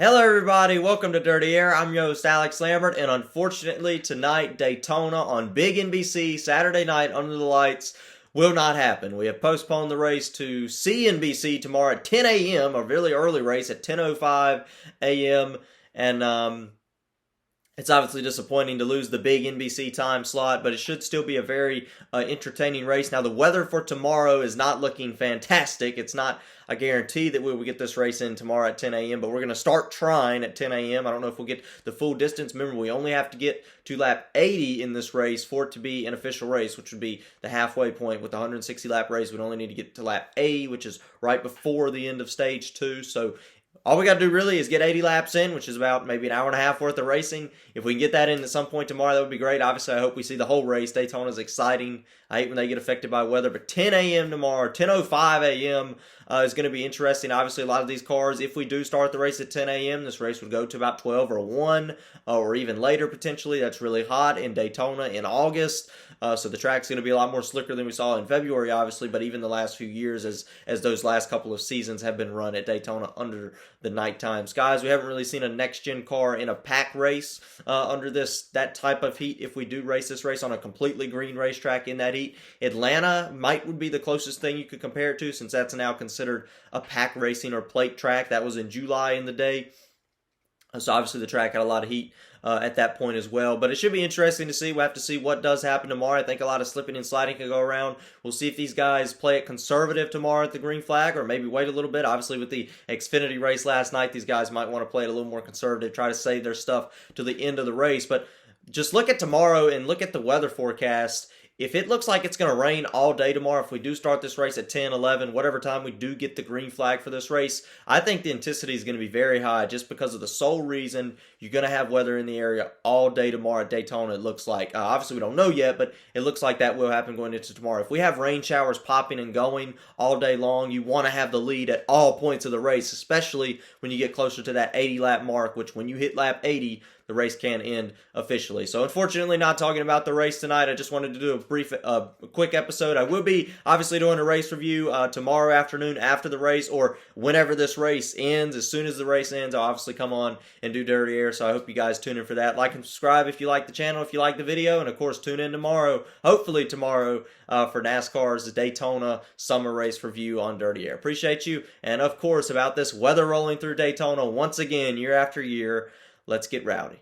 Hello everybody, welcome to Dirty Air. I'm your host Alex Lambert, and unfortunately tonight Daytona on Big NBC Saturday night under the lights will not happen. We have postponed the race to CNBC tomorrow at 10 a.m., a really early race at 10:05 a.m. and it's obviously disappointing to lose the big NBC time slot, but it should still be a very entertaining race. Now, the weather for tomorrow is not looking fantastic. It's not a guarantee that we will get this race in tomorrow at 10 a.m., but we're going to start trying at 10 a.m. I don't know if we'll get the full distance. Remember, we only have to get to lap 80 in this race for it to be an official race, which would be the halfway point. With the 160-lap race, we'd only need to get to lap 80, which is right before the end of stage 2. So all we got to do really is get 80 laps in, which is about maybe an hour and a half worth of racing. If we can get that in at some point tomorrow, that would be great. Obviously, I hope we see the whole race. Daytona is exciting. I hate when they get affected by weather, but 10 a.m. tomorrow, 10:05 a.m. Is going to be interesting. Obviously, a lot of these cars, if we do start the race at 10 a.m., this race would go to about 12 or 1 or even later potentially. That's really hot in Daytona in August. So the track's going to be a lot more slicker than we saw in February, obviously, but even the last few years as those last couple of seasons have been run at Daytona under the nighttime skies. We haven't really seen a next-gen car in a pack race under that type of heat. If we do race this race on a completely green racetrack in that heat, Atlanta would be the closest thing you could compare it to, since that's now considered a pack racing or plate track. That was in July in the day. So obviously the track had a lot of heat at that point as well. But it should be interesting to see. We'll have to see what does happen tomorrow. I think a lot of slipping and sliding can go around. We'll see if these guys play it conservative tomorrow at the green flag, or maybe wait a little bit. Obviously with the Xfinity race last night, these guys might want to play it a little more conservative, try to save their stuff to the end of the race. But just look at tomorrow and look at the weather forecast. If it looks like it's going to rain all day tomorrow, if we do start this race at 10, 11, whatever time we do get the green flag for this race, I think the intensity is going to be very high, just because of the sole reason you're going to have weather in the area all day tomorrow at Daytona, it looks like. Obviously, we don't know yet, but it looks like that will happen going into tomorrow. If we have rain showers popping and going all day long, you want to have the lead at all points of the race, especially when you get closer to that 80-lap mark, which when you hit lap 80, the race can end officially. So unfortunately, not talking about the race tonight. I just wanted to do a quick episode. I will be obviously doing a race review tomorrow afternoon after the race, or whenever this race ends. As soon as the race ends, I'll obviously come on and do Dirty Air. So I hope you guys tune in for that. Like and subscribe if you like the channel, if you like the video, and of course tune in tomorrow, hopefully tomorrow, for NASCAR's Daytona summer race review on Dirty Air. Appreciate you, and of course about this weather rolling through Daytona once again year after year. Let's get rowdy.